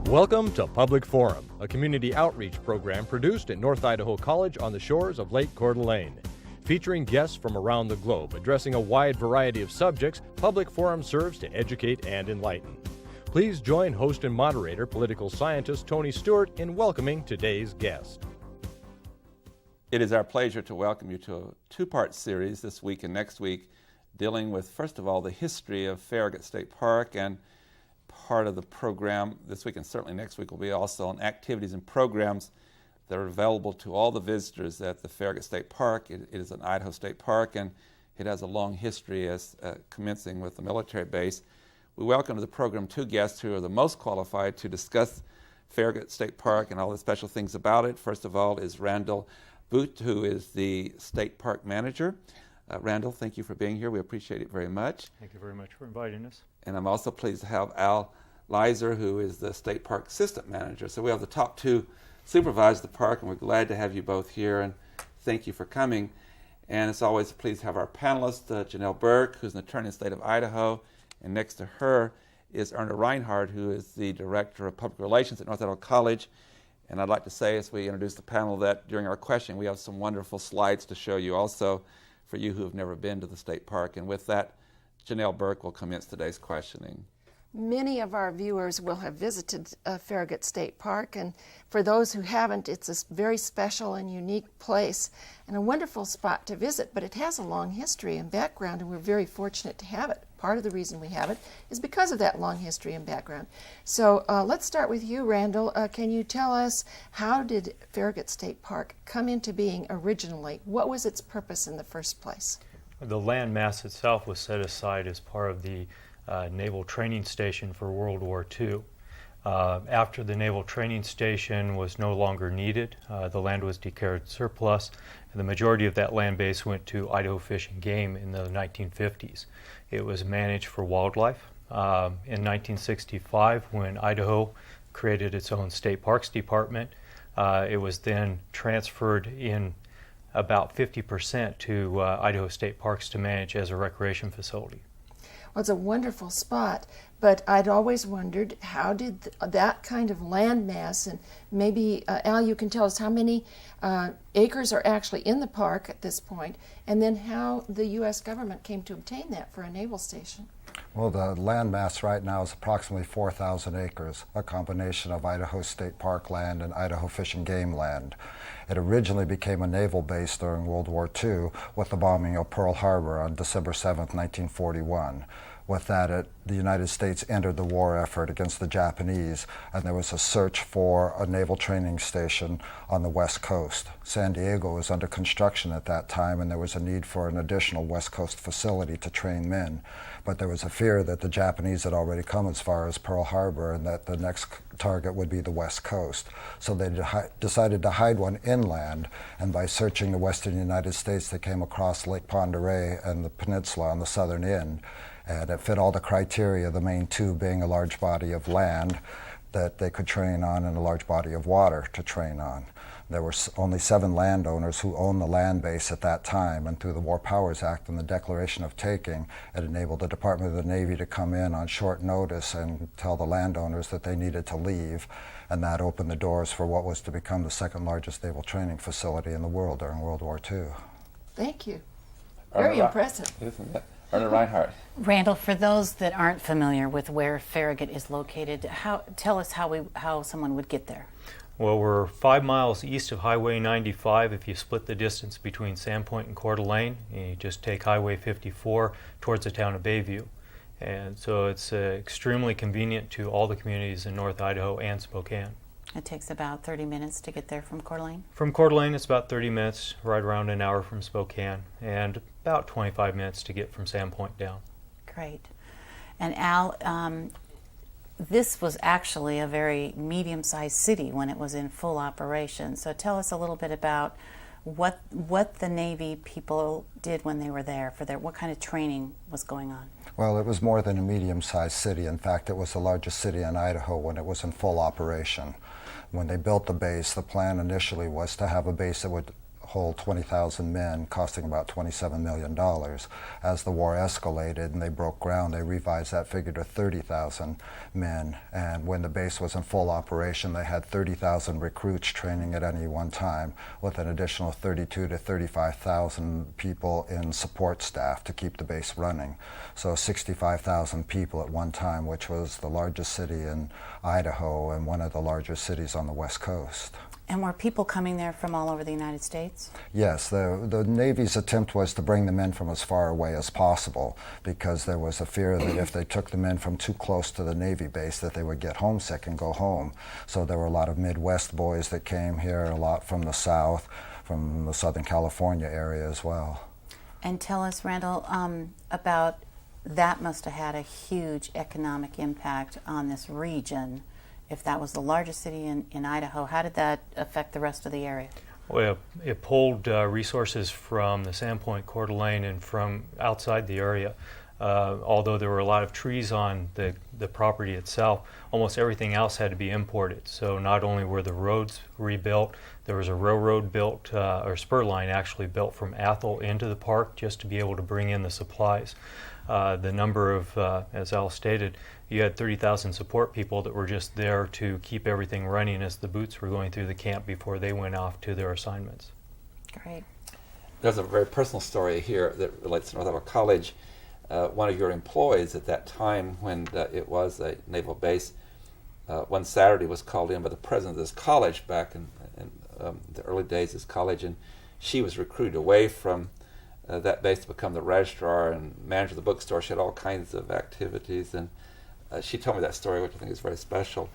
Welcome to Public Forum, a community outreach program produced at North Idaho College on the shores of Lake Coeur d'Alene. Featuring guests from around the globe addressing a wide variety of subjects, Public Forum serves to educate and enlighten. Please join host and moderator, political scientist Tony Stewart, in welcoming today's guest. It is our pleasure to welcome you to a two-part series this week and next week, dealing with, first of all, the history of Farragut State Park, and part of the program this week and certainly next week will be also on activities and programs that are available to all the visitors at the Farragut State Park. It is an Idaho State Park, and it has a long history as commencing with the military base. We welcome to the program two guests who are the most qualified to discuss Farragut State Park and all the special things about it. First of all is Randall Boot, who is the State Park Manager. Randall, thank you for being here. We appreciate it very much. Thank you very much for inviting us. And I'm also pleased to have Al Leiser, who is the State Park Assistant Manager. So we have the top two supervise the park, and we're glad to have you both here, and thank you for coming. And it's always a pleasure to have our panelist, Janelle Burke, who's an attorney in the state of Idaho, and next to her is Erna Reinhardt, who is the Director of Public Relations at North Idaho College. And I'd like to say, as we introduce the panel, that during our questioning, we have some wonderful slides to show you also for you who have never been to the state park. And with that, Janelle Burke will commence today's questioning. Many of our viewers will have visited Farragut State Park, and for those who haven't, it's a very special and unique place and a wonderful spot to visit, but it has a long history and background, and we're very fortunate to have it. Part of the reason we have it is because of that long history and background. So let's start with you, Randall. Can you tell us, how did Farragut State Park come into being originally? What was its purpose in the first place? The land mass itself was set aside as part of the Naval Training Station for World War II. After the Naval Training Station was no longer needed, the land was declared surplus, and the majority of that land base went to Idaho Fish and Game in the 1950s. It was managed for wildlife. In 1965, when Idaho created its own State Parks Department, it was then transferred in about 50% to Idaho State Parks to manage as a recreation facility. Well, it's a wonderful spot, but I'd always wondered, how did that kind of land mass, and maybe, Al, you can tell us how many acres are actually in the park at this point, and then how the U.S. government came to obtain that for a naval station. Well, the land mass right now is approximately 4,000 acres, a combination of Idaho State Park land and Idaho Fish and Game land. It originally became a naval base during World War II with the bombing of Pearl Harbor on December 7, 1941. With that, the United States entered the war effort against the Japanese, and there was a search for a naval training station on the West Coast. San Diego was under construction at that time, and there was a need for an additional West Coast facility to train men. But there was a fear that the Japanese had already come as far as Pearl Harbor, and that the next target would be the West Coast. So they decided to hide one inland, and by searching the western United States, they came across Lake Pend Oreille and the peninsula on the southern end. And it fit all the criteria, the main two being a large body of land that they could train on and a large body of water to train on. There were only 7 landowners who owned the land base at that time, and through the War Powers Act and the Declaration of Taking, it enabled the Department of the Navy to come in on short notice and tell the landowners that they needed to leave, and that opened the doors for what was to become the second largest naval training facility in the world during World War II. Thank you. Very impressive. Isn't that? Erna Reinhardt. Randall, for those that aren't familiar with where Farragut is located, tell us how someone would get there. Well, we're 5 miles east of Highway 95. If you split the distance between Sandpoint and Coeur d'Alene, you just take Highway 54 towards the town of Bayview. And so it's extremely convenient to all the communities in North Idaho and Spokane. It takes about 30 minutes to get there from Coeur d'Alene? From Coeur d'Alene, it's about 30 minutes, right around an hour from Spokane, and about 25 minutes to get from Sandpoint down. Great. And Al, this was actually a very medium-sized city when it was in full operation. So tell us a little bit about what the Navy people did when they were there, what kind of training was going on. Well, it was more than a medium-sized city. In fact, it was the largest city in Idaho when it was in full operation. When they built the base, the plan initially was to have a base that would hold 20,000 men, costing about $27 million. As the war escalated and they broke ground, they revised that figure to 30,000 men. And when the base was in full operation, they had 30,000 recruits training at any one time, with an additional 32 to 35,000 people in support staff to keep the base running. So 65,000 people at one time, which was the largest city in Idaho and one of the largest cities on the West Coast. And were people coming there from all over the United States? Yes, the Navy's attempt was to bring the men from as far away as possible, because there was a fear that if they took the men from too close to the Navy base that they would get homesick and go home. So there were a lot of Midwest boys that came here, a lot from the South, from the Southern California area as well. And tell us, Randall, about that must have had a huge economic impact on this region. If that was the largest city in Idaho, how did that affect the rest of the area? Well, it pulled resources from the Sandpoint, Coeur d'Alene, and from outside the area. Although there were a lot of trees on the property itself, almost everything else had to be imported. So not only were the roads rebuilt, there was a railroad built, or spur line actually built from Athol into the park just to be able to bring in the supplies. The number of, as Al stated, you had 30,000 support people that were just there to keep everything running as the boots were going through the camp before they went off to their assignments. Great. There's a very personal story here that relates to North Idaho College. One of your employees at that time, when it was a naval base, one Saturday was called in by the president of this college back in the early days of this college, and she was recruited away from that base to become the registrar and manager of the bookstore. She had all kinds of activities, and she told me that story, which I think is very special.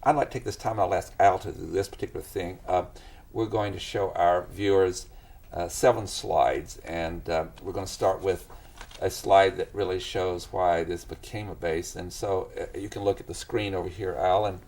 I'd like to take this time, and I'll ask Al to do this particular thing. We're going to show our viewers 7 slides, and we're going to start with a slide that really shows why this became a base. And so you can look at the screen over here, Al, and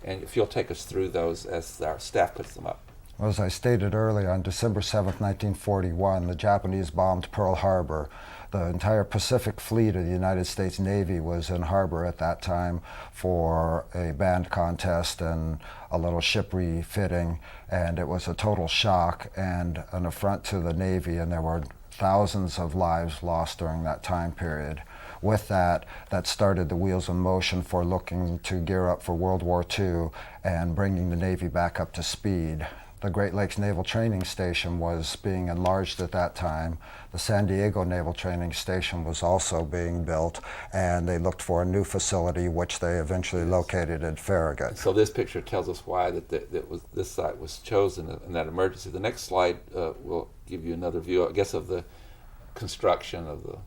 if you'll take us through those as our staff puts them up. Well, as I stated earlier, on December 7th, 1941, the Japanese bombed Pearl Harbor. The entire Pacific Fleet of the United States Navy was in harbor at that time for a band contest and a little ship refitting, and it was a total shock and an affront to the Navy, and there were thousands of lives lost during that time period. With that started the wheels in motion for looking to gear up for World War II and bringing the Navy back up to speed. The Great Lakes Naval Training Station was being enlarged at that time. The San Diego Naval Training Station was also being built, and they looked for a new facility, which they eventually located at Farragut. So this picture tells us why this site was chosen in that emergency. The next slide will give you another view, I guess, of the construction of the...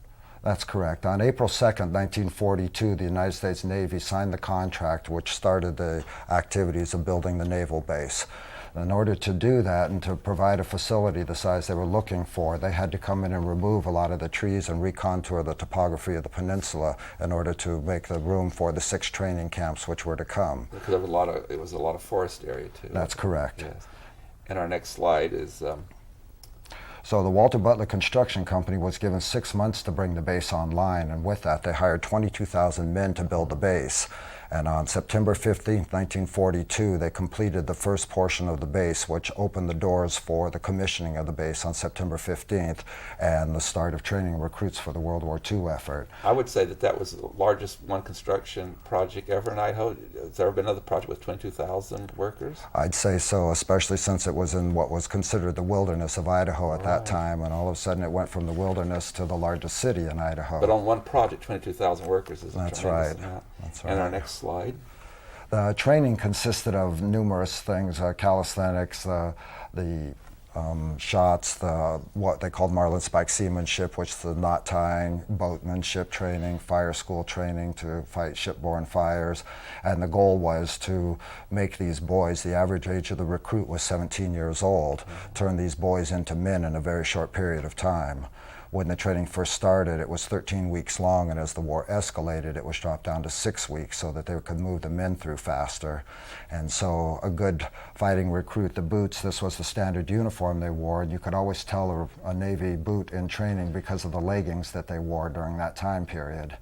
That's correct. On April 2nd, 1942, the United States Navy signed the contract which started the activities of building the naval base. In order to do that and to provide a facility the size they were looking for, they had to come in and remove a lot of the trees and recontour the topography of the peninsula in order to make the room for the 6 training camps which were to come. Because it was a lot of forest area too. That's correct. Yes. And our next slide is... So the Walter Butler Construction Company was given 6 months to bring the base online, and with that they hired 22,000 men to build the base. And on September 15, 1942, they completed the first portion of the base, which opened the doors for the commissioning of the base on September 15th and the start of training recruits for the World War II effort. I would say that was the largest one construction project ever in Idaho. Has there ever been another project with 22,000 workers? I'd say so, especially since it was in what was considered the wilderness of Idaho at that time, and all of a sudden it went from the wilderness to the largest city in Idaho. But on one project, 22,000 workers is That's tremendous right. amount. That's right. And our next slide. The training consisted of numerous things: calisthenics, the shots, what they called marlin spike seamanship, which is the knot tying, boatmanship training, fire school training to fight shipborne fires. And the goal was to make these boys, the average age of the recruit was 17 years old, turn these boys into men in a very short period of time. When the training first started, it was 13 weeks long, and as the war escalated, it was dropped down to 6 weeks so that they could move the men through faster. And so a good fighting recruit, the boots, this was the standard uniform they wore, and you could always tell a Navy boot in training because of the leggings that they wore during that time period.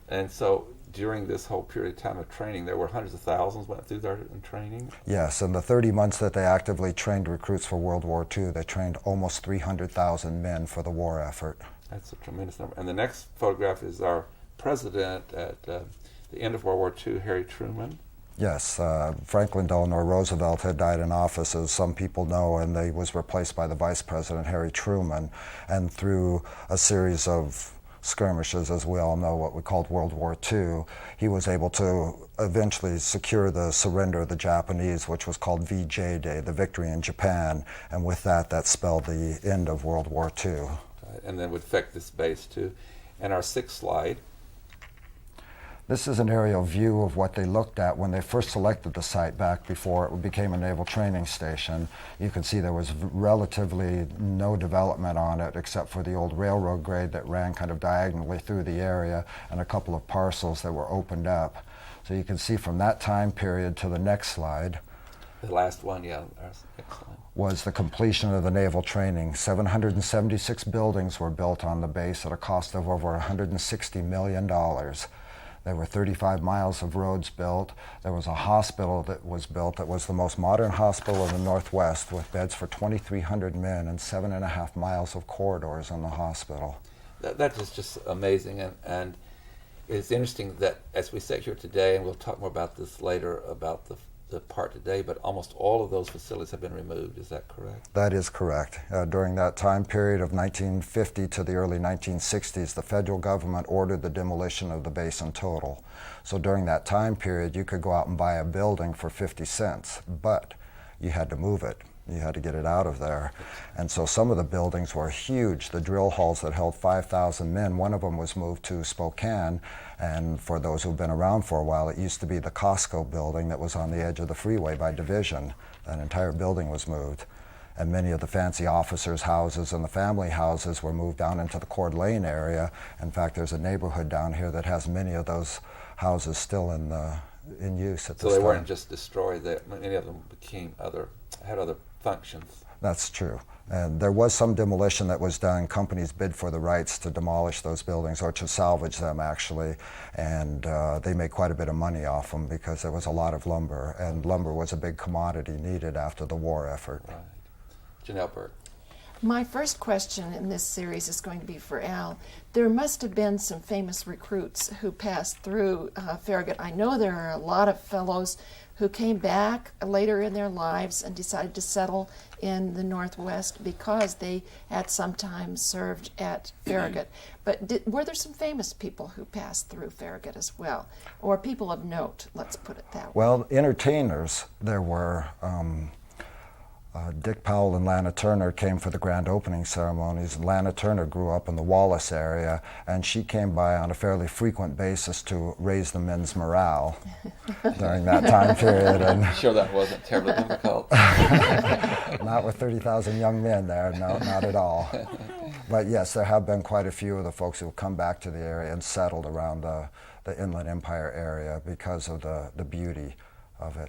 And so during this whole period of time of training, there were hundreds of thousands went through there in training? Yes, in the 30 months that they actively trained recruits for World War II, they trained almost 300,000 men for the war effort. That's a tremendous number. And the next photograph is our president at the end of World War II, Harry Truman. Yes, Franklin Delano Roosevelt had died in office, as some people know, and he was replaced by the Vice President, Harry Truman. And through a series of skirmishes, as we all know, what we called World War II, he was able to eventually secure the surrender of the Japanese, which was called VJ Day, the victory in Japan. And with that, that spelled the end of World War II. And then would affect this base too. And our sixth slide. This is an aerial view of what they looked at when they first selected the site back before it became a naval training station. You can see there was relatively no development on it except for the old railroad grade that ran kind of diagonally through the area and a couple of parcels that were opened up. So you can see from that time period to the next slide. The last one, yeah. Excellent. Was the completion of the naval training. 776 buildings were built on the base at a cost of over $160 million. There were 35 miles of roads built. There was a hospital that was built that was the most modern hospital in the Northwest, with beds for 2,300 men and 7.5 miles of corridors in the hospital. That is just amazing, and it's interesting that as we sit here today, and we'll talk more about this later about the part today, but almost all of those facilities have been removed. Is that correct? That is correct. During that time period of 1950 to the early 1960s, the federal government ordered the demolition of the base in total. So during that time period, you could go out and buy a building for 50 cents, but you had to move it. You had to get it out of there. And so some of the buildings were huge. The drill halls that held 5,000 men, one of them was moved to Spokane. And for those who've been around for a while, it used to be the Costco building that was on the edge of the freeway by Division. An entire building was moved. And many of the fancy officers' houses and the family houses were moved down into the Coeur d'Alene area. In fact, there's a neighborhood down here that has many of those houses still in use at this time. So they weren't just destroyed, many of them had other functions. That's true. And there was some demolition that was done. Companies bid for the rights to demolish those buildings or to salvage them, actually. And they made quite a bit of money off them because there was a lot of lumber. And lumber was a big commodity needed after the war effort. Right. Janelle Burke. My first question in this series is going to be for Al. There must have been some famous recruits who passed through Farragut. I know there are a lot of fellows who came back later in their lives and decided to settle in the Northwest because they had sometimes served at Farragut. But were there some famous people who passed through Farragut as well? Or people of note, let's put it that way. Well, entertainers, there were Dick Powell and Lana Turner came for the grand opening ceremonies. Lana Turner grew up in the Wallace area, and she came by on a fairly frequent basis to raise the men's morale during that time period. And I'm sure that wasn't terribly difficult. Not with 30,000 young men there, no, not at all. But yes, there have been quite a few of the folks who have come back to the area and settled around the Inland Empire area because of the beauty of it.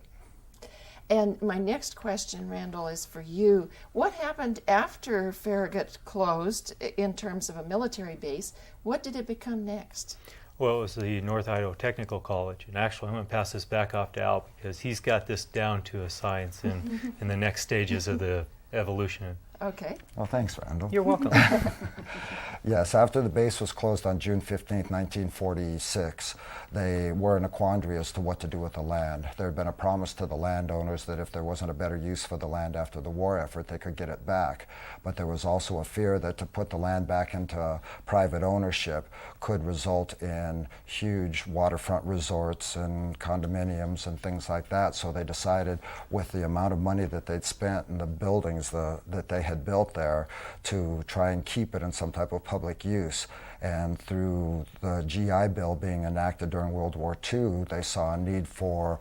And my next question, Randall, is for you. What happened after Farragut closed in terms of a military base? What did it become next? Well, it was the North Idaho Technical College. And actually, I'm going to pass this back off to Al because he's got this down to a science in the next stages of the evolution. Okay. Well, thanks, Randall. You're welcome. Yes, after the base was closed on June 15, 1946, they were in a quandary as to what to do with the land. There had been a promise to the landowners that if there wasn't a better use for the land after the war effort, they could get it back. But there was also a fear that to put the land back into private ownership could result in huge waterfront resorts and condominiums and things like that. So they decided, with the amount of money that they'd spent and the buildings that they had built there, to try and keep it in some type of public use. And through the GI Bill being enacted during World War II, they saw a need for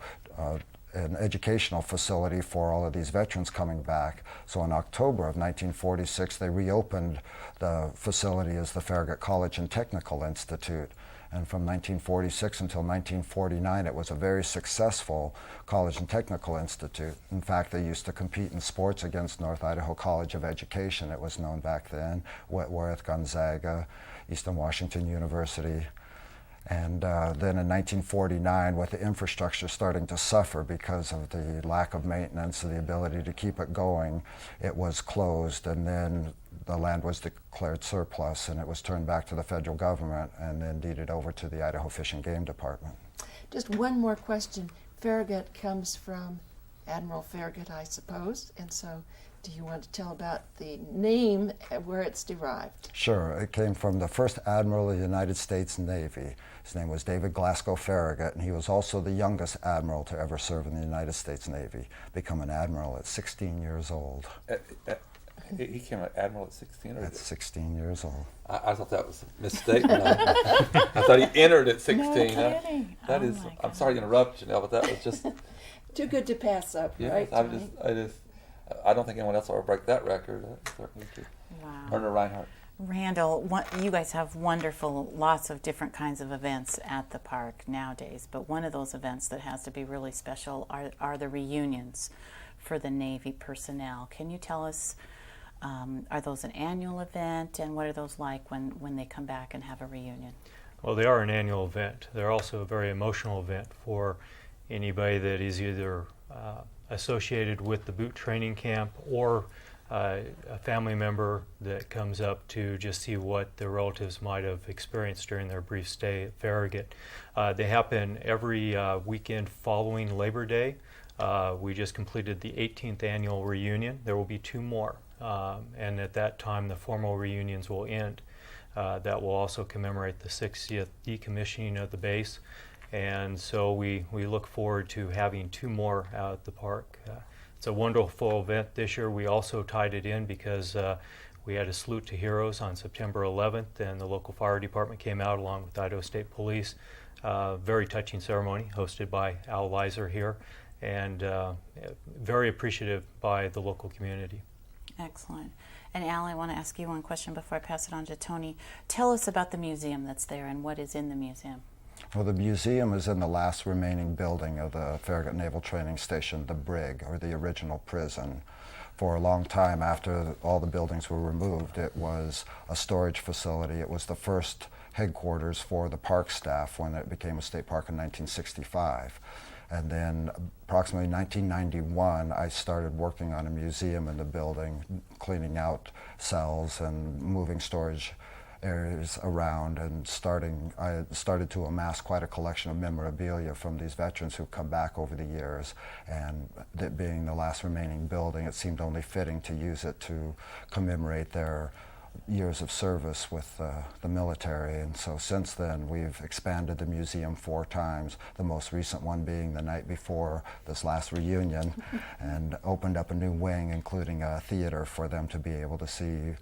an educational facility for all of these veterans coming back. So in October of 1946, they reopened the facility as the Farragut College and Technical Institute. And from 1946 until 1949, it was a very successful college and technical institute. In fact, they used to compete in sports against North Idaho College of Education, it was known back then, Whitworth, Gonzaga, Eastern Washington University. And then in 1949, with the infrastructure starting to suffer because of the lack of maintenance and the ability to keep it going, it was closed, and then the land was declared surplus, and it was turned back to the federal government and then deeded over to the Idaho Fish and Game Department. Just one more question. Farragut comes from Admiral Farragut, I suppose, and so do you want to tell about the name, where it's derived? Sure. It came from the first Admiral of the United States Navy. His name was David Glasgow Farragut, and he was also the youngest admiral to ever serve in the United States Navy, become an admiral at 16 years old. He came an admiral at 16? At 16 years old. I thought that was a misstatement. I thought he entered at 16. No kidding. That is, I'm sorry to interrupt, Janelle, but that was just... Too good to pass up, yes, right? I don't think anyone else will ever break that record. Certainly to Wow. Werner Reinhardt. Randall, you guys have wonderful, lots of different kinds of events at the park nowadays, but one of those events that has to be really special are the reunions for the Navy personnel. Can you tell us, are those an annual event, and what are those like when they come back and have a reunion? Well, they are an annual event. They're also a very emotional event for anybody that is either associated with the boot training camp or a family member that comes up to just see what their relatives might have experienced during their brief stay at Farragut. They happen every weekend following Labor Day. We just completed the 18th annual reunion. There will be 2 more, and at that time the formal reunions will end. That will also commemorate the 60th decommissioning of the base, and so we look forward to having 2 more out at the park. It's a wonderful event this year. We also tied it in because we had a salute to heroes on September 11th, and the local fire department came out along with Idaho State Police. Very touching ceremony hosted by Al Leiser here, and very appreciative by the local community. Excellent. And Al, I want to ask you one question before I pass it on to Tony. Tell us about the museum that's there and what is in the museum. Well, the museum is in the last remaining building of the Farragut Naval Training Station, the brig, or the original prison. For a long time, after all the buildings were removed, it was a storage facility. It was the first headquarters for the park staff when it became a state park in 1965. And then approximately 1991, I started working on a museum in the building, cleaning out cells and moving storage areas around, and I started to amass quite a collection of memorabilia from these veterans who've come back over the years, and that being the last remaining building, it seemed only fitting to use it to commemorate their years of service with the military. And so since then we've expanded the museum 4 times, the most recent one being the night before this last reunion, and opened up a new wing, including a theater for them to be able to see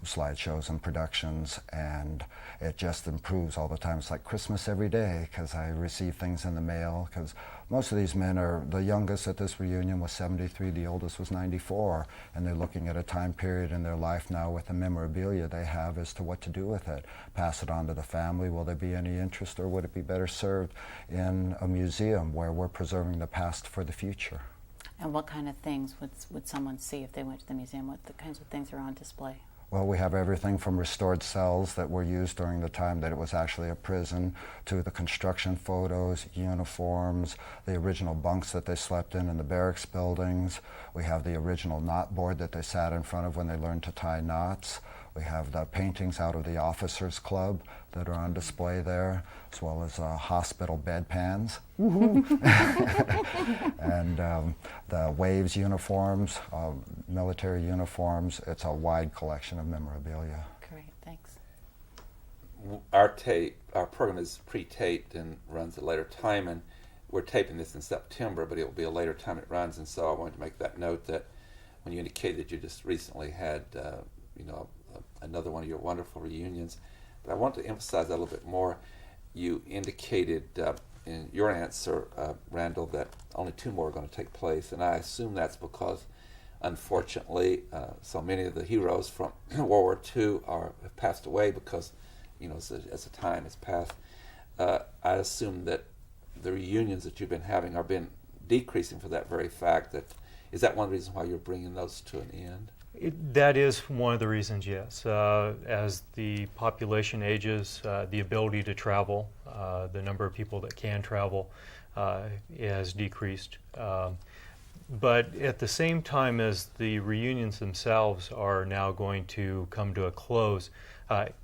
slideshows and productions, and it just improves all the time. It's like Christmas every day because I receive things in the mail, because most of these men are, the youngest at this reunion was 73, the oldest was 94, and they're looking at a time period in their life now with the memorabilia they have as to what to do with it. Pass it on to the family. Will there be any interest, or would it be better served in a museum where we're preserving the past for the future? And what kind of things would someone see if they went to the museum? What the kinds of things are on display? Well, we have everything from restored cells that were used during the time that it was actually a prison, to the construction photos, uniforms, the original bunks that they slept in the barracks buildings. We have the original knot board that they sat in front of when they learned to tie knots. We have the paintings out of the Officers Club that are on display there, as well as hospital bedpans. And the Waves uniforms, military uniforms. It's a wide collection of memorabilia. Great, thanks. Our program is pre-taped and runs at a later time, and we're taping this in September, but it will be a later time it runs, and so I wanted to make that note that when you indicated that you just recently had, another one of your wonderful reunions, but I want to emphasize that a little bit more. You indicated in your answer, Randall, that only 2 more are going to take place, and I assume that's because, unfortunately, so many of the heroes from World War II have passed away because, as the time has passed. I assume that the reunions that you've been having are been decreasing for that very fact. Is that one reason why you're bringing those to an end? That is one of the reasons, yes. As the population ages, the ability to travel, the number of people that can travel has decreased. But at the same time as the reunions themselves are now going to come to a close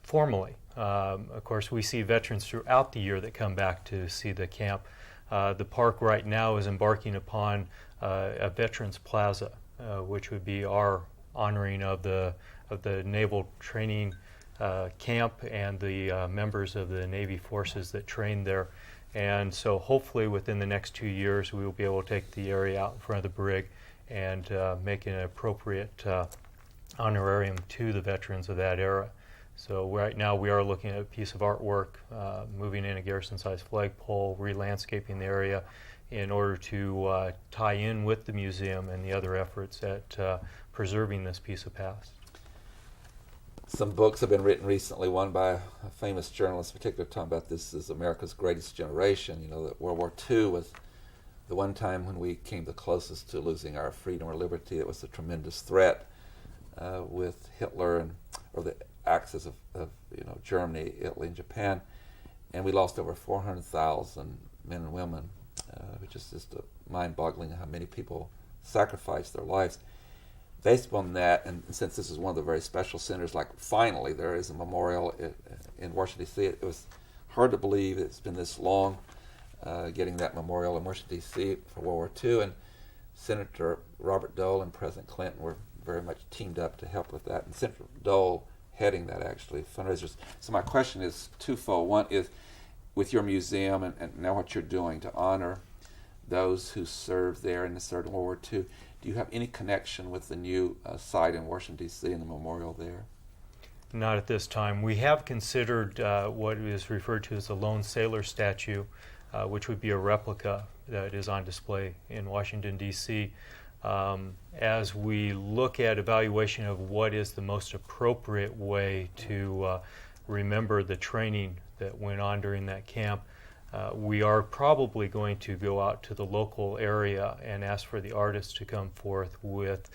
formally. Of course, we see veterans throughout the year that come back to see the camp. The park right now is embarking upon a Veterans Plaza, which would be our honoring of the Naval Training Camp and the members of the Navy forces that trained there. And so hopefully within the next 2 years we will be able to take the area out in front of the brig and make an appropriate honorarium to the veterans of that era. So right now we are looking at a piece of artwork, moving in a garrison-sized flagpole, re-landscaping the area in order to tie in with the museum and the other efforts at preserving this piece of past. Some books have been written recently, one by a famous journalist in particular talking about this as America's greatest generation. You know, that World War II was the one time when we came the closest to losing our freedom or liberty. It was a tremendous threat with Hitler or the axis of Germany, Italy, and Japan. And we lost over 400,000 men and women, which is just mind-boggling how many people sacrificed their lives. Based on that, and since this is one of the very special centers, like finally there is a memorial in Washington, D.C., it was hard to believe it's been this long getting that memorial in Washington, D.C. for World War II. And Senator Robert Dole and President Clinton were very much teamed up to help with that. And Senator Dole heading that, actually, fundraisers. So my question is twofold. One is, with your museum and now what you're doing to honor those who served there in the Third World War II, do you have any connection with the new site in Washington, D.C. and the memorial there? Not at this time. We have considered what is referred to as the Lone Sailor statue, which would be a replica that is on display in Washington, D.C. As we look at evaluation of what is the most appropriate way to remember the training that went on during that camp, we are probably going to go out to the local area and ask for the artists to come forth with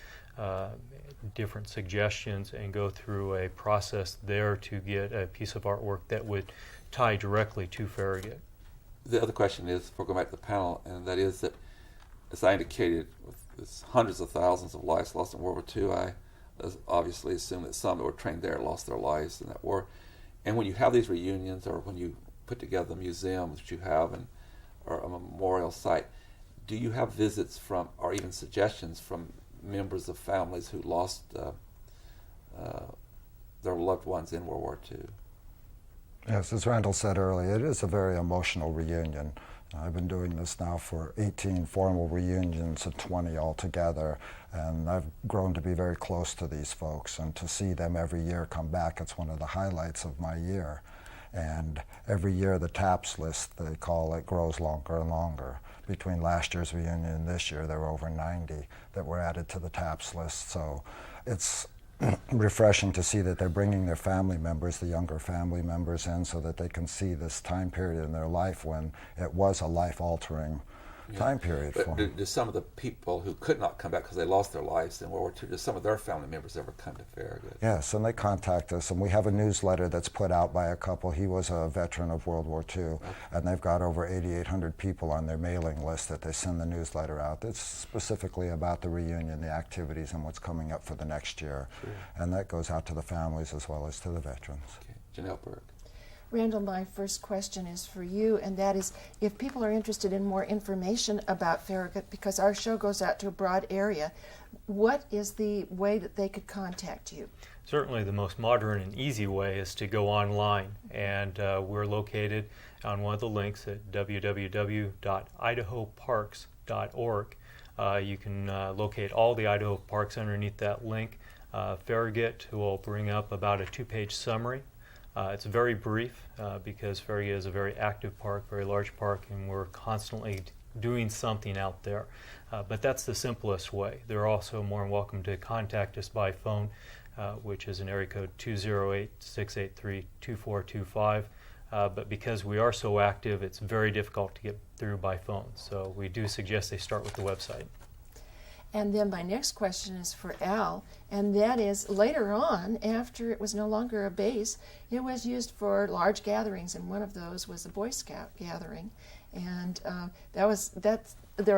different suggestions and go through a process there to get a piece of artwork that would tie directly to Farragut. The other question is, before going back to the panel, and that is that, as I indicated, with hundreds of thousands of lives lost in World War II, I obviously assume that some that were trained there lost their lives in that war. And when you have these reunions, or when you put together the museums that you have or a memorial site, do you have visits from, or even suggestions from members of families who lost their loved ones in World War II? Yes, as Randall said earlier, it is a very emotional reunion. I've been doing this now for 18 formal reunions and 20 altogether, and I've grown to be very close to these folks, and to see them every year come back, it's one of the highlights of my year. And every year the TAPS list, they call it, grows longer and longer. Between last year's reunion and this year, there were over 90 that were added to the TAPS list. So it's refreshing to see that they're bringing their family members, the younger family members, in so that they can see this time period in their life when it was a life-altering time period for them. Do some of the people who could not come back because they lost their lives in World War II, do some of their family members ever come to Farragut? Yes, and they contact us, and we have a newsletter that's put out by a couple. He was a veteran of World War II, and they've got over 8,800 people on their mailing list that they send the newsletter out. It's specifically about the reunion, the activities, and what's coming up for the next year. Sure. And that goes out to the families as well as to the veterans. Okay. Janelle Burke. Randall, my first question is for you, and that is, if people are interested in more information about Farragut, because our show goes out to a broad area, what is the way that they could contact you? Certainly the most modern and easy way is to go online, and we're located on one of the links at www.idahoparks.org. You can locate all the Idaho parks underneath that link. Farragut will bring up about a 2-page summary. It's very brief because Farragut is a very active park, very large park, and we're constantly doing something out there. But that's the simplest way. They're also more than welcome to contact us by phone, which is an area code 208-683-2425. But because we are so active, it's very difficult to get through by phone. So we do suggest they start with the website. And then my next question is for Al, and that is later on, after it was no longer a base, it was used for large gatherings, and one of those was a Boy Scout gathering. And there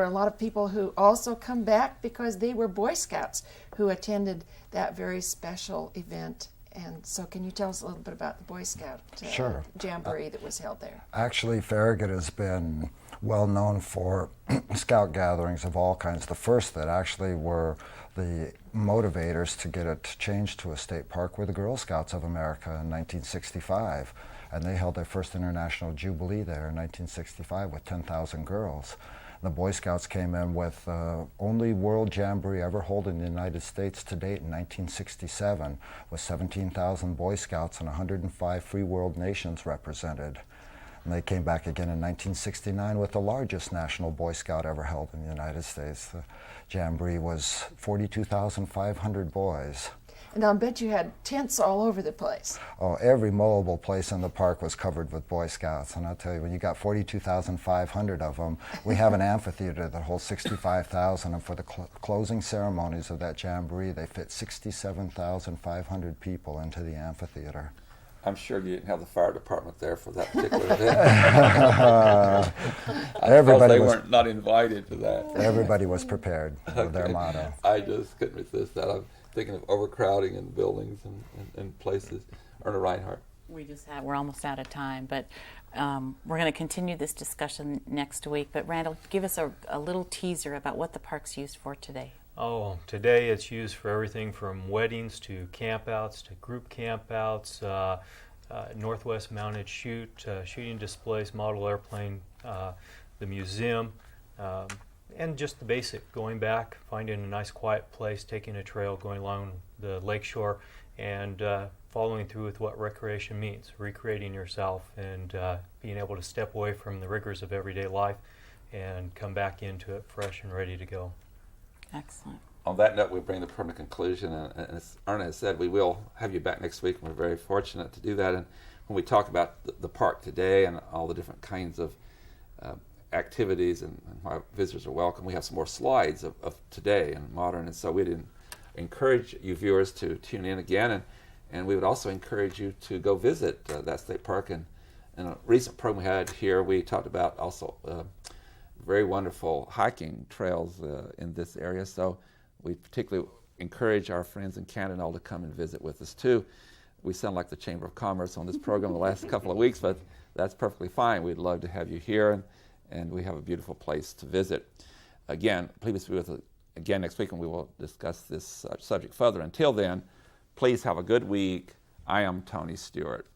are a lot of people who also come back because they were Boy Scouts who attended that very special event. And so can you tell us a little bit about the Boy Scout Sure. jamboree that was held there? Actually, Farragut has been well known for scout gatherings of all kinds. The first that actually were the motivators to get it changed to a state park were the Girl Scouts of America in 1965. And they held their first international jubilee there in 1965 with 10,000 girls. The Boy Scouts came in with only world jamboree ever held in the United States to date in 1967, with 17,000 Boy Scouts and 105 free world nations represented. And they came back again in 1969 with the largest national Boy Scout ever held in the United States. The jamboree was 42,500 boys. And I'll bet you had tents all over the place. Oh, every mobile place in the park was covered with Boy Scouts. And I'll tell you, when you got 42,500 of them, we have an amphitheater that holds 65,000. And for the closing ceremonies of that jamboree, they fit 67,500 people into the amphitheater. I'm sure you didn't have the fire department there for that particular event. They weren't not invited to that. Everybody was prepared for their motto. I just couldn't resist that. I'm thinking of overcrowding in buildings and places. Erna Reinhardt. We're almost out of time, but we're going to continue this discussion next week. But Randall, give us a little teaser about what the park's used for today. Oh, today it's used for everything from weddings to campouts to group campouts, Northwest Mounted shooting displays, model airplane, the museum, and just the basic, going back, finding a nice quiet place, taking a trail, going along the lakeshore, and following through with what recreation means, recreating yourself and being able to step away from the rigors of everyday life and come back into it fresh and ready to go. Excellent. On that note, we bring the program to conclusion, and as Erna has said, we will have you back next week, and we're very fortunate to do that. And when we talk about the park today and all the different kinds of activities and why visitors are welcome, we have some more slides of today and modern, and so we'd encourage you viewers to tune in again, and we would also encourage you to go visit that state park. And in a recent program we had here, we talked about also very wonderful hiking trails in this area, so we particularly encourage our friends in Canada all to come and visit with us too. We sound like the Chamber of Commerce on this program the last couple of weeks, but that's perfectly fine. We'd love to have you here, and we have a beautiful place to visit. Again, please be with us again next week, and we will discuss this subject further. Until then, please have a good week. I am Tony Stewart.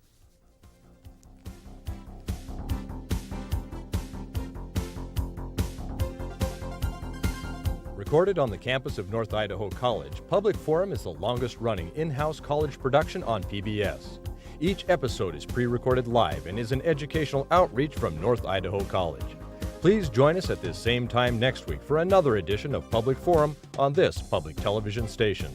Recorded on the campus of North Idaho College, Public Forum is the longest-running in-house college production on PBS. Each episode is pre-recorded live and is an educational outreach from North Idaho College. Please join us at this same time next week for another edition of Public Forum on this public television station.